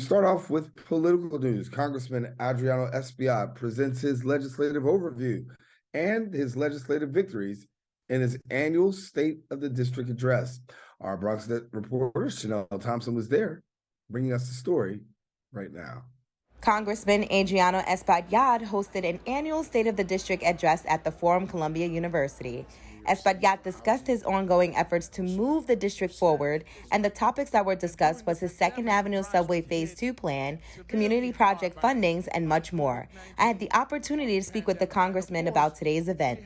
start off with political news. Congressman Adriano Espaillat presents his legislative overview and his legislative victories in his annual State of the District address. Our Bronx reporter, Chanel Thompson, was there, bringing us the story right now. Congressman Adriano Espaillat hosted an annual State of the District address at the Forum Columbia University. Espaillat discussed his ongoing efforts to move the district forward, and the topics that were discussed was his 2nd Avenue Subway Phase 2 plan, community project fundings, and much more. I had the opportunity to speak with the congressman about today's event.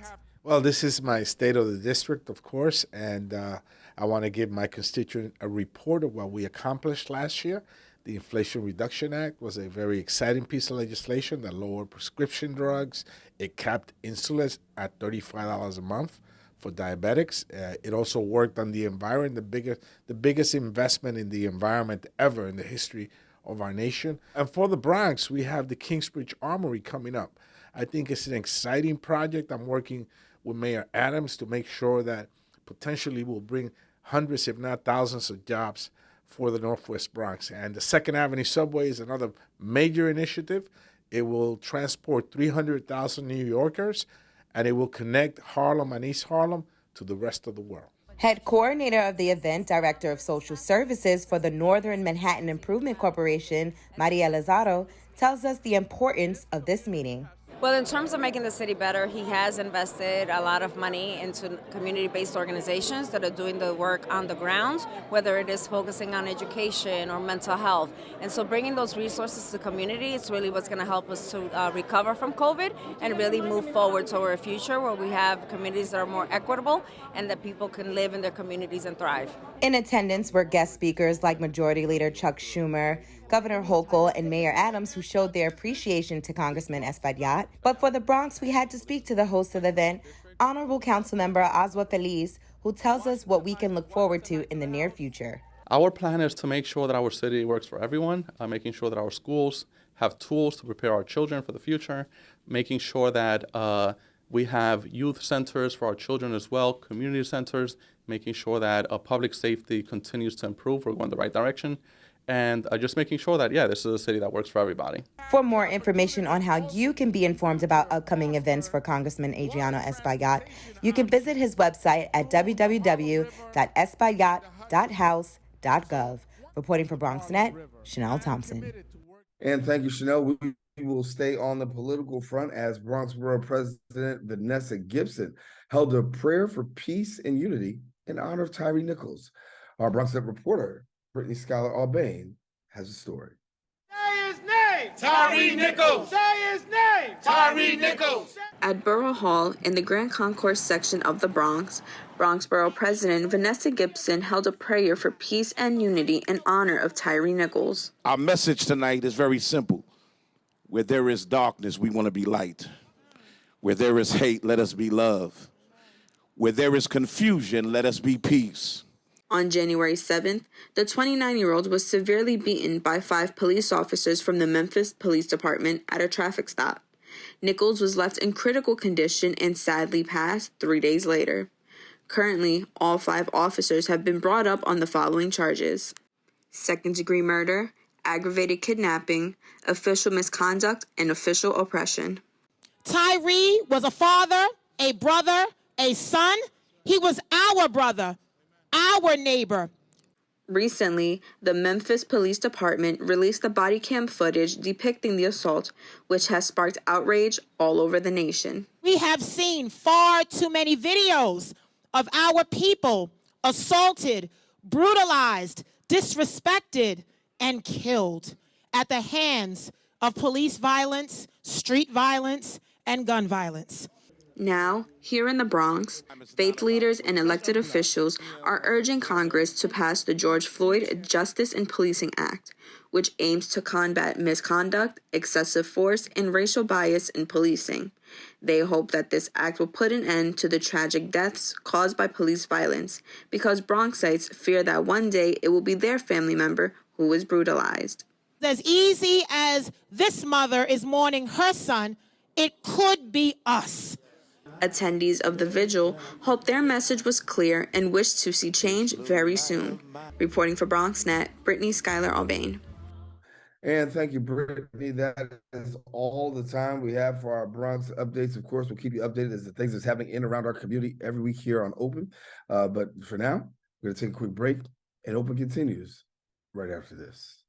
Well, this is my State of the District, of course, and I want to give my constituent a report of what we accomplished last year. The Inflation Reduction Act was a very exciting piece of legislation that lowered prescription drugs. It capped insulin at $35 a month for diabetics. It also worked on the environment, the biggest investment in the environment ever in the history of our nation. And for the Bronx, we have the Kingsbridge Armory coming up. I think it's an exciting project. I'm working with Mayor Adams to make sure that potentially we'll bring hundreds, if not thousands, of jobs for the Northwest Bronx. And the 2nd Avenue Subway is another major initiative. It will transport 300,000 New Yorkers, and it will connect Harlem and East Harlem to the rest of the world. Head coordinator of the event, Director of Social Services for the Northern Manhattan Improvement Corporation, Maria Lazaro, tells us the importance of this meeting. Well, in terms of making the city better, he has invested a lot of money into community-based organizations that are doing the work on the ground, whether it is focusing on education or mental health. And so bringing those resources to the community is really what's going to help us to recover from COVID and really move forward toward a future where we have communities that are more equitable and that people can live in their communities and thrive. In attendance were guest speakers like Majority Leader Chuck Schumer, Governor Hochul, and Mayor Adams, who showed their appreciation to Congressman Espaillat. But for the Bronx, we had to speak to the host of the event, Honorable Councilmember Azwa Feliz, who tells us what we can look forward to in the near future. Our plan is to make sure that our city works for everyone, making sure that our schools have tools to prepare our children for the future, making sure that we have youth centers for our children as well, community centers, making sure that public safety continues to improve. We're going the right direction. And just making sure that, this is a city that works for everybody. For more information on how you can be informed about upcoming events for Congressman Adriano Espaillat, you can visit his website at www.espaillat.house.gov. Reporting for BronxNet, Chanel Thompson. And thank you, Chanel. We will stay on the political front as Bronx Borough President Vanessa Gibson held a prayer for peace and unity in honor of Tyre Nichols. Our BronxNet reporter, Brittany Schuyler-Albane, has a story. Say his name! Tyre Nichols! Say his name! Tyre Nichols! At Borough Hall, in the Grand Concourse section of the Bronx, Bronx Borough President Vanessa Gibson held a prayer for peace and unity in honor of Tyre Nichols. Our message tonight is very simple. Where there is darkness, we want to be light. Where there is hate, let us be love. Where there is confusion, let us be peace. On January 7th, the 29-year-old was severely beaten by 5 police officers from the Memphis Police Department at a traffic stop. Nichols was left in critical condition and sadly passed 3 days later. Currently, all 5 officers have been brought up on the following charges: second-degree murder, aggravated kidnapping, official misconduct, and official oppression. Tyre was a father, a brother, a son. He was our brother, our neighbor. Recently, the Memphis Police Department released the body cam footage depicting the assault, which has sparked outrage all over the nation. We have seen far too many videos of our people assaulted, brutalized, disrespected, and killed at the hands of police violence, street violence, and gun violence. Now, here in the Bronx, faith leaders and elected officials are urging Congress to pass the George Floyd Justice in Policing Act, which aims to combat misconduct, excessive force, and racial bias in policing. They hope that this act will put an end to the tragic deaths caused by police violence, because Bronxites fear that one day it will be their family member who was brutalized. As easy as this mother is mourning her son, it could be us. Attendees of the vigil hope their message was clear and wish to see change very soon. Reporting for BronxNet, Brittany Schuyler-Albane. And thank you, Brittany. That is all the time we have for our Bronx updates. Of course, we'll keep you updated as the things that's happening in and around our community every week here on Open. But for now, we're going to take a quick break, and Open continues right after this.